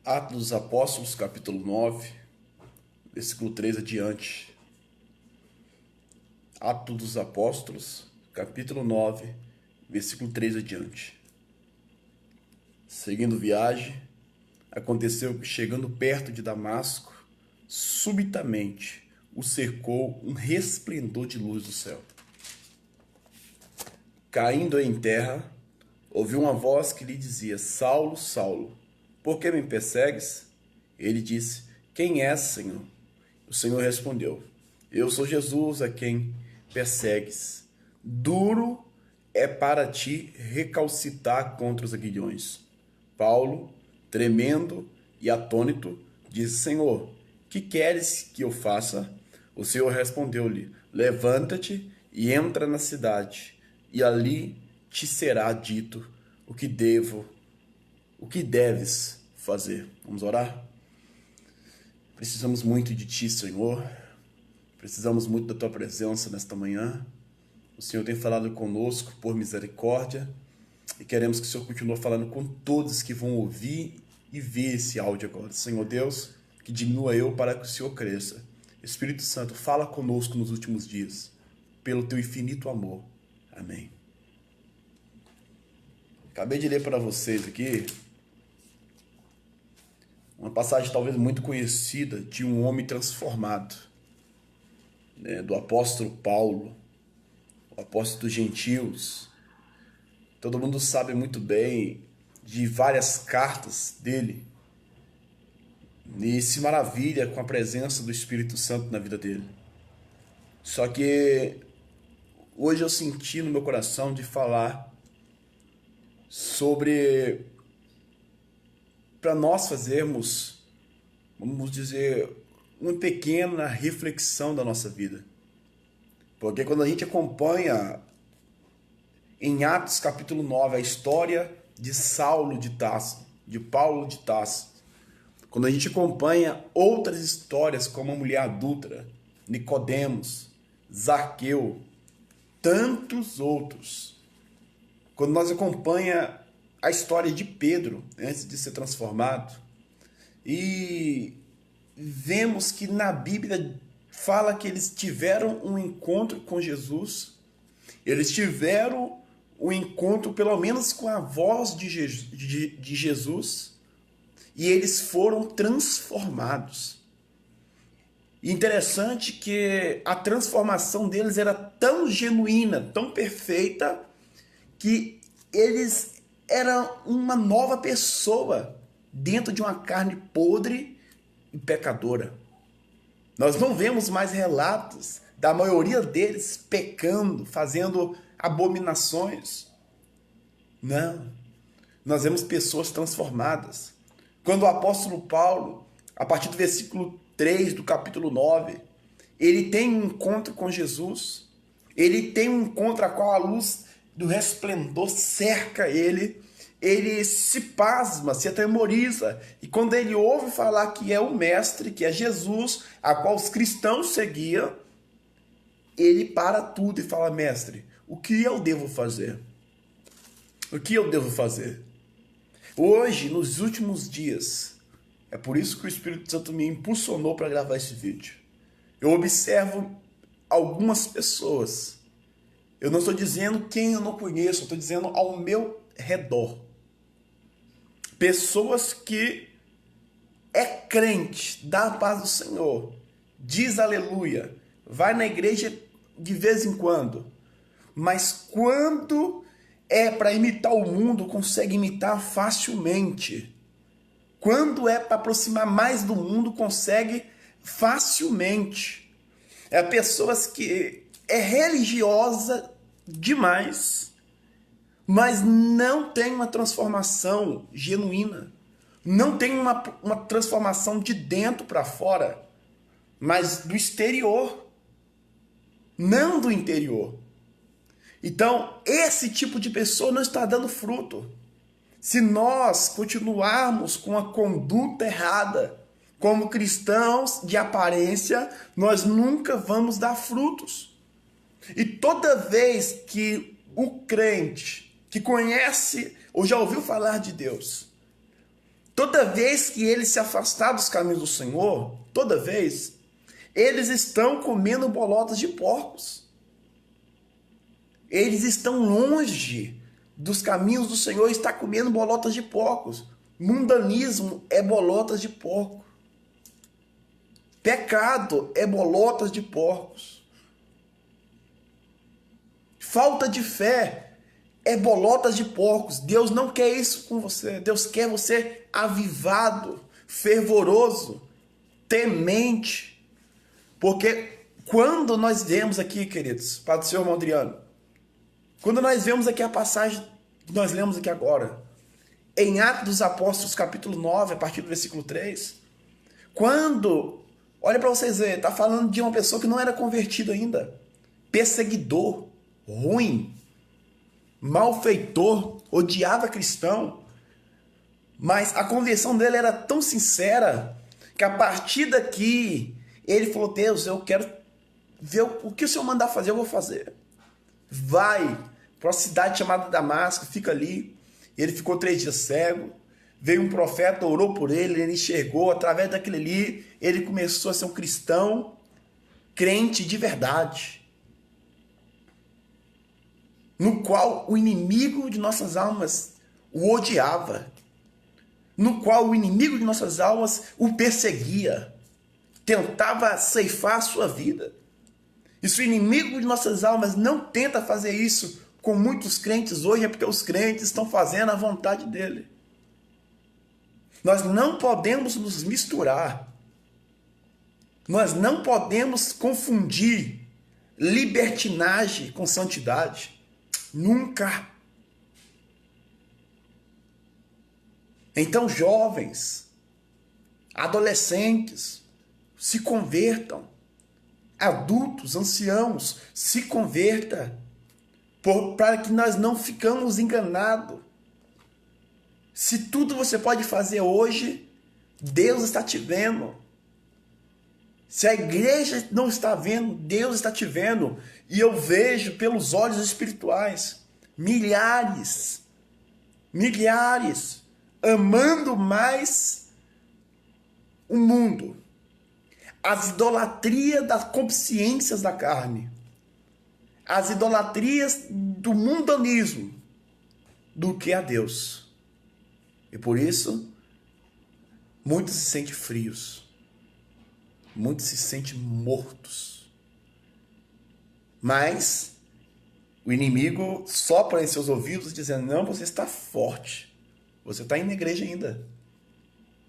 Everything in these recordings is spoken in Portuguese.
Atos dos Apóstolos, capítulo 9, versículo 3 adiante. Atos dos Apóstolos, capítulo 9, versículo 3 adiante. Seguindo viagem, aconteceu que, chegando perto de Damasco, subitamente o cercou um resplendor de luz do céu. Caindo em terra, ouviu uma voz que lhe dizia: Saulo, Saulo, por que me persegues? Ele disse: Quem és, Senhor? O Senhor respondeu: Eu sou Jesus a quem persegues. Duro é para ti recalcitar contra os aguilhões. Paulo, tremendo e atônito, disse: Senhor, que queres que eu faça? O Senhor respondeu-lhe: Levanta-te e entra na cidade, e ali te será dito o que deves fazer. Vamos orar? Precisamos muito de ti, Senhor. Precisamos muito da tua presença nesta manhã. O Senhor tem falado conosco por misericórdia e queremos que o Senhor continue falando com todos que vão ouvir e ver esse áudio agora. Senhor Deus, que diminua eu para que o Senhor cresça. Espírito Santo, fala conosco nos últimos dias, pelo teu infinito amor. Amém. Acabei de ler para vocês aqui uma passagem talvez muito conhecida de um homem transformado, né, do apóstolo Paulo, o apóstolo dos gentios. Todo mundo sabe muito bem de várias cartas dele e se maravilha com a presença do Espírito Santo na vida dele. Só que hoje eu senti no meu coração de falar sobre, para nós fazermos, vamos dizer, uma pequena reflexão da nossa vida. Porque quando a gente acompanha em Atos capítulo 9 a história de Saulo de Tarso, de Paulo de Tarso, quando a gente acompanha outras histórias como a mulher adúltera, Nicodemos, Zaqueu, tantos outros, quando nós acompanha a história de Pedro antes de ser transformado, e vemos que na Bíblia fala que eles tiveram um encontro com Jesus, eles tiveram um encontro pelo menos com a voz de Jesus, e eles foram transformados. E interessante que a transformação deles era tão genuína, tão perfeita, que eles eram uma nova pessoa dentro de uma carne podre e pecadora. Nós não vemos mais relatos da maioria deles pecando, fazendo abominações. Não. Nós vemos pessoas transformadas. Quando o apóstolo Paulo, a partir do versículo 3 do capítulo 9, ele tem um encontro com Jesus, ele tem um encontro a qual a luz do resplendor cerca ele se pasma, se atemoriza, e quando ele ouve falar que é o mestre, que é Jesus, a qual os cristãos seguiam, ele para tudo e fala: mestre, o que eu devo fazer? O que eu devo fazer? Hoje, nos últimos dias, é por isso que o Espírito Santo me impulsionou para gravar esse vídeo. Eu observo algumas pessoas. Eu não estou dizendo quem eu não conheço, eu estou dizendo ao meu redor. Pessoas que é crente, dá a paz do Senhor, diz aleluia, vai na igreja de vez em quando, mas quando é para imitar o mundo, consegue imitar facilmente. Quando é para aproximar mais do mundo, consegue facilmente. É pessoas que é religiosa demais, mas não tem uma transformação genuína. Não tem uma transformação de dentro para fora, mas do exterior, não do interior. Então, esse tipo de pessoa não está dando fruto. Se nós continuarmos com a conduta errada, como cristãos de aparência, nós nunca vamos dar frutos. E toda vez que o crente que conhece ou já ouviu falar de Deus, Toda vez que eles se afastaram dos caminhos do Senhor, toda vez, eles estão comendo bolotas de porcos. Eles estão longe dos caminhos do Senhor e estão comendo bolotas de porcos. Mundanismo é bolotas de porco. Pecado é bolotas de porcos. Falta de fé é bolotas de porcos. Deus não quer isso com você. Deus quer você avivado, fervoroso, temente. Porque quando nós vemos aqui, queridos, Padre Senhor irmão Adriano, quando nós vemos aqui a passagem que nós lemos aqui agora, em Atos dos Apóstolos, capítulo 9, a partir do versículo 3, quando, olha para vocês verem, está falando de uma pessoa que não era convertida ainda, perseguidor, ruim, malfeitor, odiava cristão, mas a conversão dele era tão sincera que a partir daqui ele falou: Deus, eu quero ver o que o Senhor mandar fazer, eu vou fazer. Vai para uma cidade chamada Damasco, fica ali. Ele ficou 3 dias cego, veio um profeta, orou por ele, ele enxergou, através daquele ali, ele começou a ser um cristão, crente de verdade, no qual o inimigo de nossas almas o odiava, no qual o inimigo de nossas almas o perseguia, tentava ceifar a sua vida. E se o inimigo de nossas almas não tenta fazer isso com muitos crentes hoje, é porque os crentes estão fazendo a vontade dele. Nós não podemos nos misturar. Nós não podemos confundir libertinagem com santidade. Nunca. Então, jovens, adolescentes, se convertam. Adultos, anciãos, se converta, para que nós não ficamos enganados. Se tudo você pode fazer hoje, Deus está te vendo. Se a igreja não está vendo, Deus está te vendo. E eu vejo pelos olhos espirituais milhares, amando mais o mundo, as idolatrias das consciências da carne, as idolatrias do mundanismo, do que a Deus. E por isso, muitos se sentem frios, muitos se sentem mortos. Mas o inimigo sopra em seus ouvidos dizendo: não, você está forte, você está indo na igreja ainda,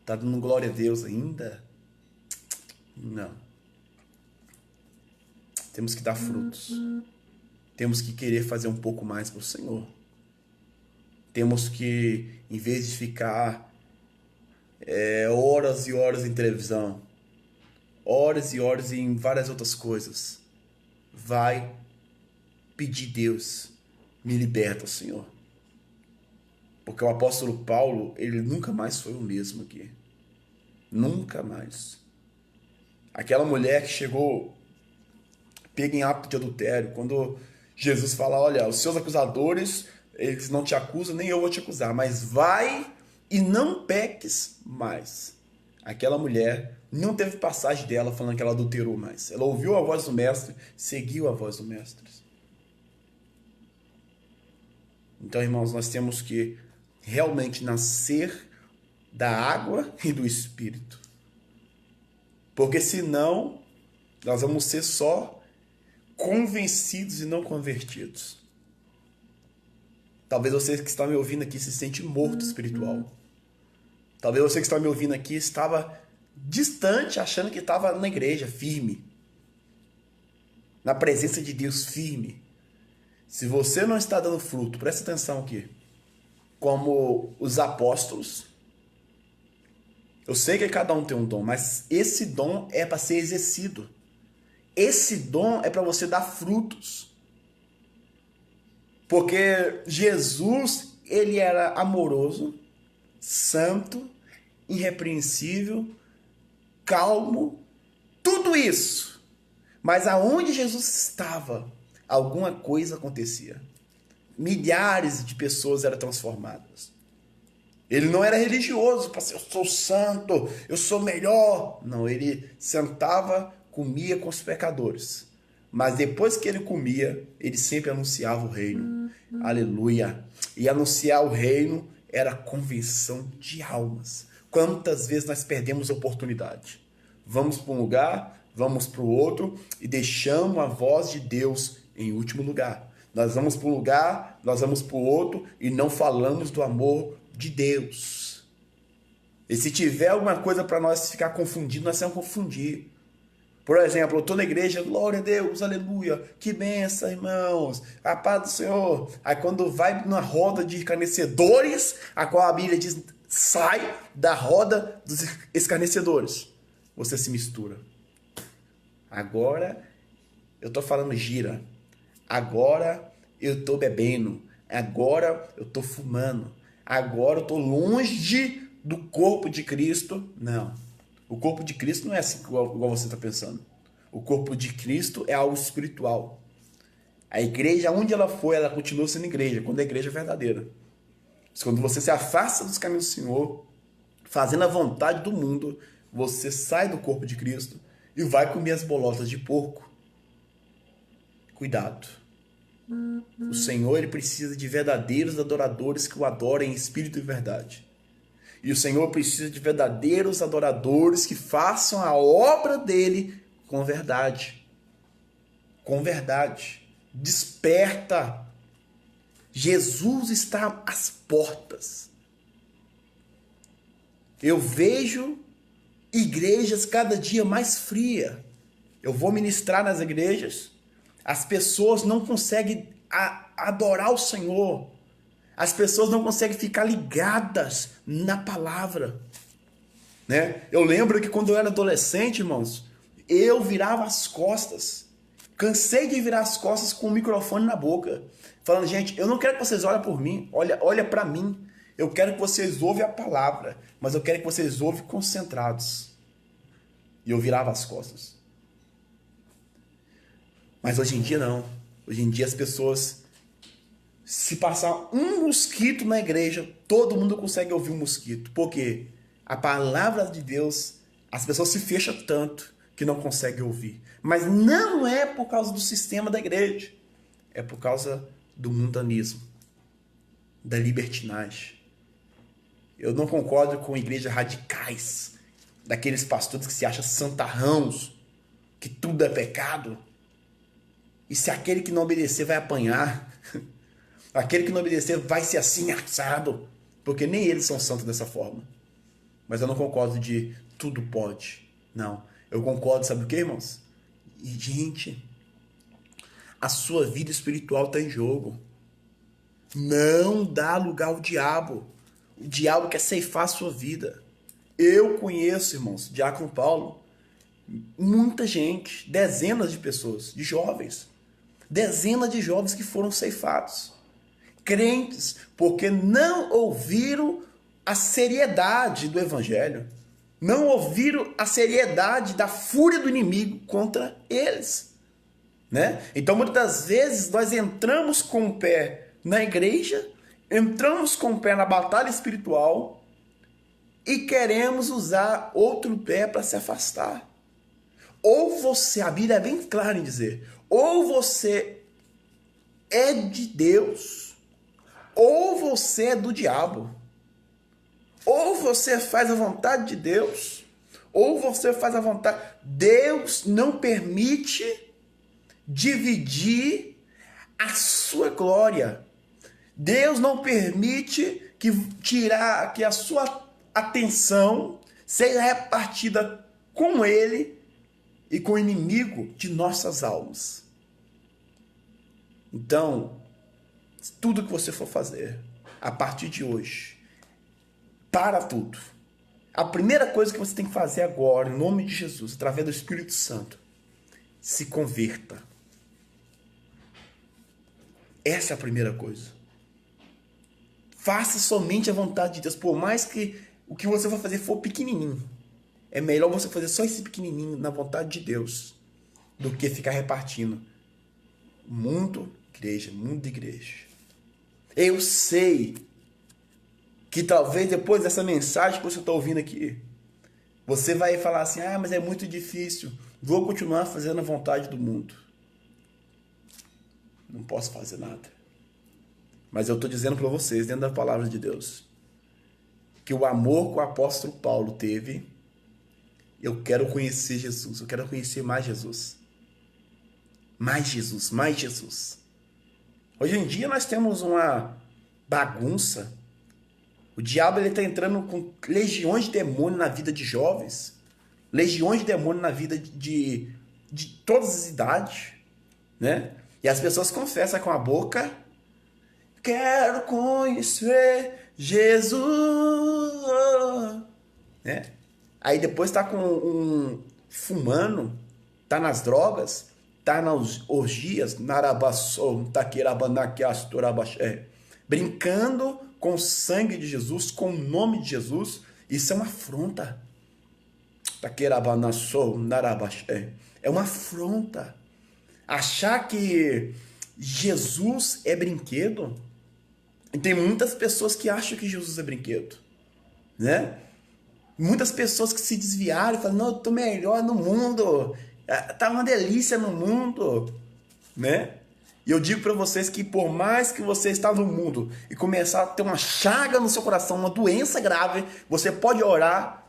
está dando glória a Deus ainda. Não. Temos que dar frutos. Temos que querer fazer um pouco mais para o Senhor. Temos que, em vez de ficar horas e horas em televisão, horas e horas em várias outras coisas, vai pedir: Deus, me liberta, Senhor. Porque o apóstolo Paulo, ele nunca mais foi o mesmo aqui. Nunca mais. Aquela mulher que chegou pega em ato de adultério, quando Jesus fala: olha, os seus acusadores, eles não te acusam, nem eu vou te acusar, mas vai e não peques mais. Aquela mulher não teve passagem dela falando que ela adulterou mais. Ela ouviu a voz do mestre, seguiu a voz do mestre. Então, irmãos, nós temos que realmente nascer da água e do Espírito. Porque senão, nós vamos ser só convencidos e não convertidos. Talvez você que está me ouvindo aqui se sente morto espiritual. Talvez você que está me ouvindo aqui estava distante, achando que estava na igreja, firme. Na presença de Deus, firme. Se você não está dando fruto, presta atenção aqui. Como os apóstolos, eu sei que cada um tem um dom, mas esse dom é para ser exercido. Esse dom é para você dar frutos. Porque Jesus, ele era amoroso, santo, irrepreensível, calmo, tudo isso. Mas aonde Jesus estava, alguma coisa acontecia. Milhares de pessoas eram transformadas. Ele não era religioso, para assim, eu sou santo, eu sou melhor. Não, ele sentava, comia com os pecadores. Mas depois que ele comia, ele sempre anunciava o reino. Aleluia. E anunciar o reino era convenção de almas. Quantas vezes nós perdemos a oportunidade? Vamos para um lugar, vamos para o outro e deixamos a voz de Deus em último lugar. Nós vamos para um lugar, nós vamos para o outro e não falamos do amor de Deus. E se tiver alguma coisa para nós ficar confundido, nós vamos confundir. Por exemplo, eu estou na igreja, glória a Deus, aleluia, que benção, irmãos, a paz do Senhor. Aí quando vai na roda de escarnecedores, a qual a Bíblia diz, sai da roda dos escarnecedores. Você se mistura. Agora eu estou falando gira. Agora eu estou bebendo. Agora eu estou fumando. Agora eu estou longe do corpo de Cristo. Não. O corpo de Cristo não é assim igual você está pensando. O corpo de Cristo é algo espiritual. A igreja, onde ela for, ela continua sendo igreja, quando a igreja é verdadeira. Mas quando você se afasta dos caminhos do Senhor, fazendo a vontade do mundo, você sai do corpo de Cristo e vai comer as bolotas de porco. Cuidado. O Senhor, ele precisa de verdadeiros adoradores que o adorem em espírito e verdade. E o Senhor precisa de verdadeiros adoradores que façam a obra dele com verdade. Com verdade. Desperta. Jesus está às portas. Eu vejo igrejas cada dia mais frias. Eu vou ministrar nas igrejas. As pessoas não conseguem adorar o Senhor. As pessoas não conseguem ficar ligadas na palavra, né? Eu lembro que quando eu era adolescente, irmãos, eu virava as costas. Cansei de virar as costas com o microfone na boca, falando, gente, eu não quero que vocês olhem por mim, olha para mim. Eu quero que vocês ouvem a palavra, mas eu quero que vocês ouvem concentrados. E eu virava as costas. Mas hoje em dia não. Hoje em dia as pessoas, se passar um mosquito na igreja, todo mundo consegue ouvir um mosquito. Por quê? A palavra de Deus, as pessoas se fecham tanto que não conseguem ouvir. Mas não é por causa do sistema da igreja. É por causa do mundanismo, da libertinagem. Eu não concordo com igrejas radicais, daqueles pastores que se acham santarrãos, que tudo é pecado. E se aquele que não obedecer vai apanhar, aquele que não obedecer vai ser assim, assado, porque nem eles são santos dessa forma. Mas eu não concordo de tudo pode. Não. Eu concordo, sabe o que, irmãos? E, gente, a sua vida espiritual está em jogo. Não dá lugar ao diabo. O diabo quer ceifar a sua vida. Eu conheço, irmãos, Diácono Paulo, muita gente, dezenas de pessoas, de jovens, dezenas de jovens que foram ceifados. Crentes, porque não ouviram a seriedade do evangelho, não ouviram a seriedade da fúria do inimigo contra eles, né? Então, muitas das vezes, nós entramos com o pé na igreja, entramos com o pé na batalha espiritual e queremos usar outro pé para se afastar. Ou você, a Bíblia é bem clara em dizer, ou você é de Deus, ou você é do diabo. Ou você faz a vontade de Deus, ou você faz a vontade. Deus não permite dividir a sua glória. Deus não permite que a sua atenção seja repartida com Ele e com o inimigo de nossas almas. Então, tudo que você for fazer a partir de hoje, para tudo. A primeira coisa que você tem que fazer agora, em nome de Jesus, através do Espírito Santo, se converta. Essa é a primeira coisa. Faça somente a vontade de Deus, por mais que o que você vai fazer for pequenininho. É melhor você fazer só esse pequenininho na vontade de Deus, do que ficar repartindo mundo, igreja, mundo, igreja. Eu sei Que talvez depois dessa mensagem que você está ouvindo aqui, você vai falar assim, ah, mas é muito difícil, vou continuar fazendo a vontade do mundo. Não posso fazer nada. Mas eu estou dizendo para vocês, dentro da palavra de Deus, que o amor que o apóstolo Paulo teve, eu quero conhecer Jesus, eu quero conhecer mais Jesus. Mais Jesus, mais Jesus. Hoje em dia nós temos uma bagunça. O diabo está entrando com legiões de demônios na vida de jovens, legiões de demônios na vida de todas as idades, né? E as pessoas confessam com a boca, quero conhecer Jesus, né? Aí depois tá com fumando, tá nas drogas, tá nas orgias, brincando com o sangue de Jesus, com o nome de Jesus. Isso é uma afronta. É uma afronta. Achar que Jesus é brinquedo. E tem muitas pessoas que acham que Jesus é brinquedo, né? Muitas pessoas que se desviaram e falam, não, eu tô melhor no mundo, tá uma delícia no mundo, né? E eu digo para vocês que por mais que você está no mundo e começar a ter uma chaga no seu coração, uma doença grave, você pode orar,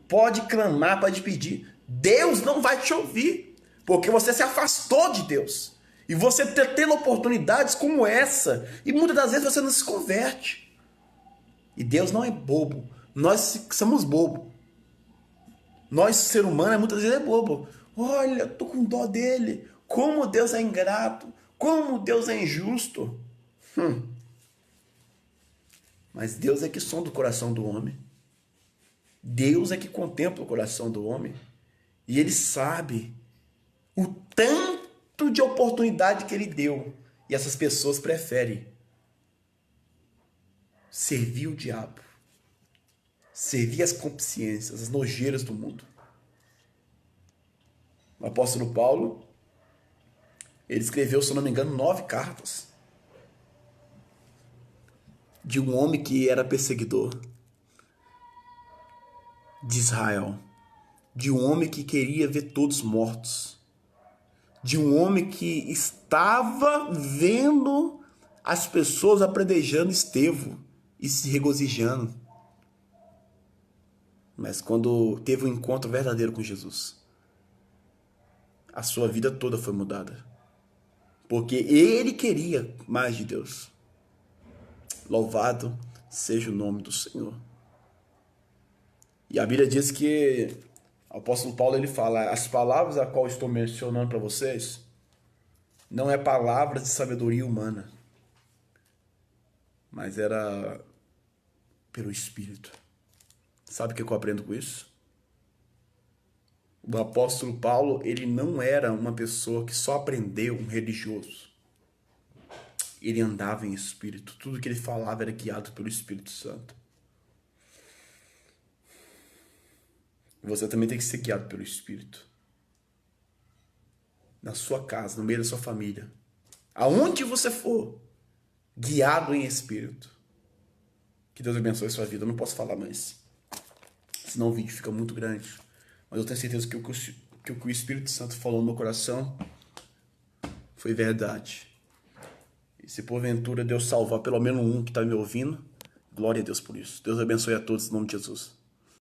pode clamar, pode pedir. Deus não vai te ouvir, porque você se afastou de Deus. E você está tendo oportunidades como essa, e muitas das vezes você não se converte. E Deus não é bobo. Nós somos bobo. Nós, ser humano, muitas vezes é bobo. Olha, eu tô com dó dele. Como Deus é ingrato. Como Deus é injusto. Mas Deus é que sonda o coração do homem. Deus é que contempla o coração do homem. E Ele sabe o tanto de oportunidade que Ele deu. E essas pessoas preferem servir o diabo. Servir as consciências, as nojeiras do mundo. O apóstolo Paulo, ele escreveu, se eu não me engano, 9 cartas de um homem que era perseguidor de Israel, de um homem que queria ver todos mortos, de um homem que estava vendo as pessoas apredejando Estevão e se regozijando. Mas quando teve um encontro verdadeiro com Jesus, a sua vida toda foi mudada. Porque ele queria mais de Deus. Louvado seja o nome do Senhor. E a Bíblia diz que o apóstolo Paulo ele fala, as palavras a qual estou mencionando para vocês não é palavras de sabedoria humana, mas era pelo Espírito. Sabe o que eu aprendo com isso? O apóstolo Paulo, ele não era uma pessoa que só aprendeu, um religioso. Ele andava em Espírito. Tudo que ele falava era guiado pelo Espírito Santo. Você também tem que ser guiado pelo Espírito. Na sua casa, no meio da sua família. Aonde você for, guiado em Espírito. Que Deus abençoe a sua vida. Eu não posso falar mais, senão o vídeo fica muito grande. Mas eu tenho certeza que o que o Espírito Santo falou no meu coração foi verdade. E se porventura Deus salvar pelo menos um que está me ouvindo, glória a Deus por isso. Deus abençoe a todos em nome de Jesus.